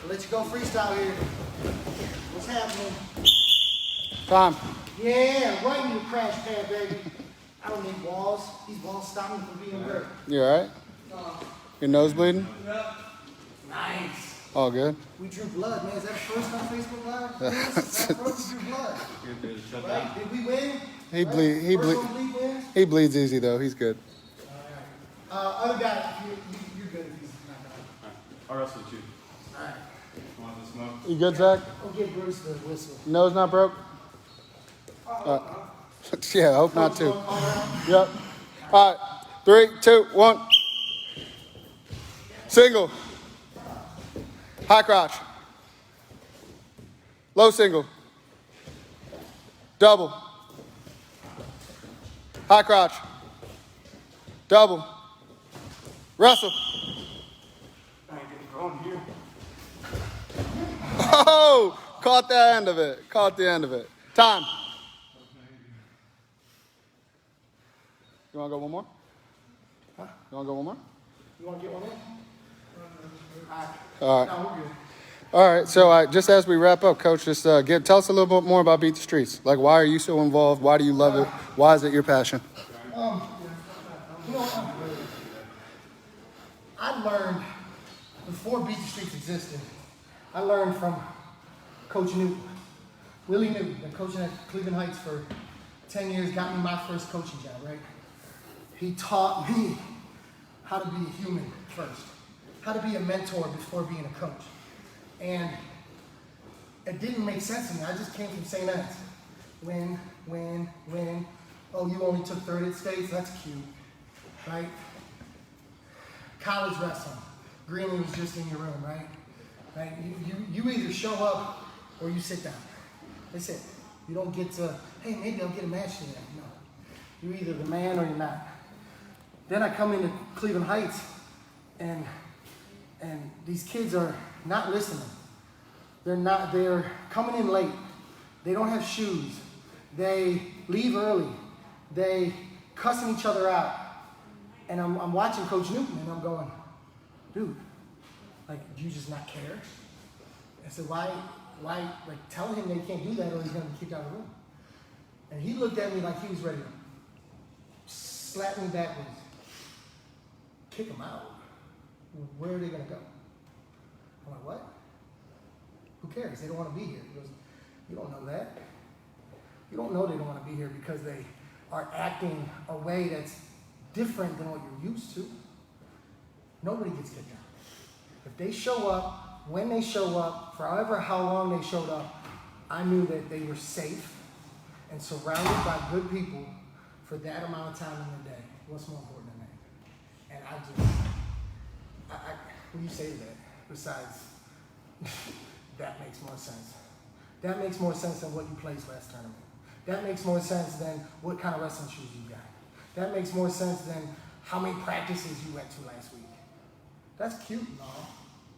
I'll let you go freestyle here. What's happening? Time. Yeah, right in your crash pad, baby. I don't need walls. These walls stop me from being hurt. You all right? Your nose bleeding? Nice. All good. We drew blood, man. Is that first on Facebook Live? That's first we drew blood. Right? Did we win? He Right? bleed. He First bleed. one bleed wins? He bleeds easy though. He's good. Other guy, you're good if he's not done. I'll wrestle with you. All right. Want the smoke? You good, Zach? We'll give Bruce the whistle. Nose not broke? Yeah, I hope not too. Yep. All right. 3, 2, 1. Single. High crotch. Low single. Double. High crotch. Double. Wrestle. Oh, caught the end of it. Caught the end of it. Time. You want to go one more? Huh? You want to go one more? You want to get one in? All right. No, we're good. All right. So just as we wrap up, Coach, just tell us a little bit more about Beat the Streets. Like, why are you so involved? Why do you love it? Why is it your passion? You know, I learned before Beat the Streets existed. I learned from Coach Newton, Willie Newton, been coaching at Cleveland Heights for 10 years, got me my first coaching job, right? He taught me how to be a human first, how to be a mentor before being a coach. And it didn't make sense to me. I just came from St. Anne's. Win. Oh, you only took third at states? That's cute, right? College wrestling. Greenlee was just in your room, right? Right? You either show up or you sit down. That's it. You don't get to, hey, maybe I'll get a match today. No. You're either the man or you're not. Then I come into Cleveland Heights and these kids are not listening. They're coming in late. They don't have shoes. They leave early. They cussing each other out. And I'm watching Coach Newton and I'm going, dude, like, do you just not care? I said, why, like, tell him they can't do that or he's gonna be kicked out of the room. And he looked at me like he was ready to slap me backwards, kick him out. Where are they gonna go? I'm like, what? Who cares? They don't wanna be here. He goes, you don't know that. You don't know they don't wanna be here because they are acting a way that's different than what you're used to. Nobody gets kicked out. If they show up, when they show up, for however how long they showed up, I knew that they were safe and surrounded by good people for that amount of time in their day. What's more important than that? And what do you say to that? Besides, that makes more sense. That makes more sense than what you placed last tournament. That makes more sense than what kind of wrestling shoes you got. That makes more sense than how many practices you went to last week. That's cute and all,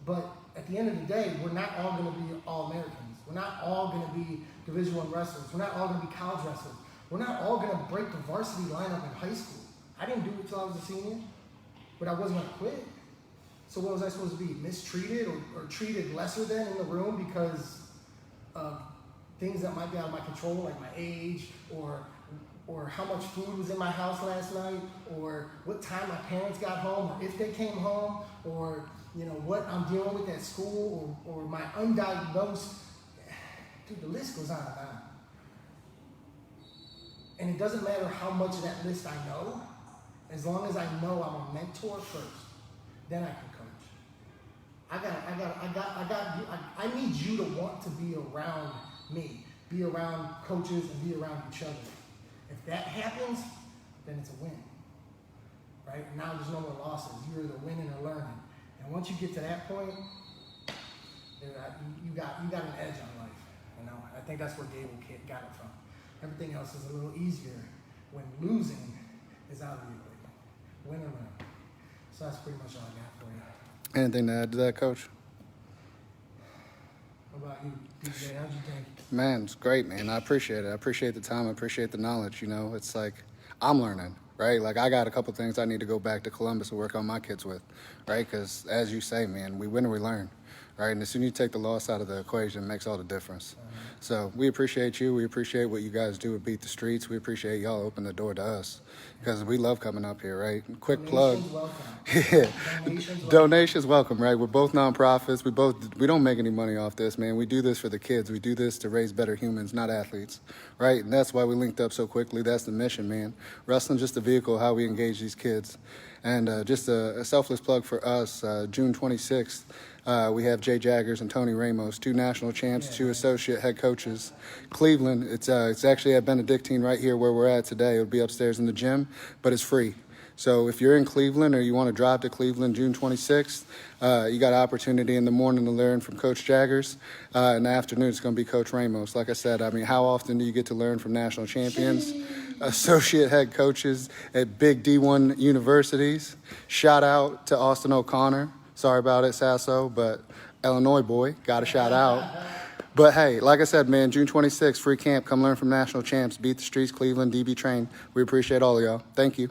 but at the end of the day, we're not all going to be All-Americans. We're not all going to be Division I wrestlers. We're not all going to be college wrestlers. We're not all going to break the varsity lineup in high school. I didn't do it until I was a senior, but I wasn't going to quit. So what was I supposed to be, mistreated or treated lesser than in the room because of things that might be out of my control, like my age or how much food was in my house last night, or what time my parents got home, or if they came home, or what I'm dealing with at school, or my undiagnosed, dude, the list goes on and on. And it doesn't matter how much of that list I know, as long as I know I'm a mentor first, then I can coach. I need you to want to be around me, be around coaches and be around each other. If that happens, then it's a win, right? Now there's no more losses. You're either winning or learning. And once you get to that point, you got an edge on life. I think that's where Gable got it from. Everything else is a little easier when losing is out of the equation. Win or learn. So that's pretty much all I got for you. Anything to add to that, Coach? What about you, DJ? How'd you think? Man, it's great, man. I appreciate it. I appreciate the time. I appreciate the knowledge. It's like I'm learning, right? Like I got a couple things I need to go back to Columbus and work on my kids with, right? Because as you say, man, we win or we learn, right? And as soon as you take the loss out of the equation, it makes all the difference. So we appreciate you. We appreciate what you guys do with Beat the Streets. We appreciate y'all opening the door to us because we love coming up here, right? Quick plug. Donations welcome. Yeah. Donations welcome. Donations welcome, right? We're both nonprofits. We don't make any money off this, man. We do this for the kids. We do this to raise better humans, not athletes, right? And that's why we linked up so quickly. That's the mission, man. Wrestling's just a vehicle how we engage these kids. And just a selfless plug for us, June 26th, we have Jay Jaggers and Tony Ramos, 2 national champs, 2 associate head coaches. Cleveland, it's actually at Benedictine right here where we're at today. It'll be upstairs in the gym, but it's free. So if you're in Cleveland or you want to drive to Cleveland June 26th, you got an opportunity in the morning to learn from Coach Jaggers. In the afternoon, it's going to be Coach Ramos. Like I said, I mean, how often do you get to learn from national champions, associate head coaches at big D1 universities? Shout out to Austin O'Connor. Sorry about it, Sasso, but Illinois boy, got a shout out. But hey, like I said, man, June 26th, free camp. Come learn from national champs. Beat the Streets, Cleveland, DB Train. We appreciate all of y'all. Thank you.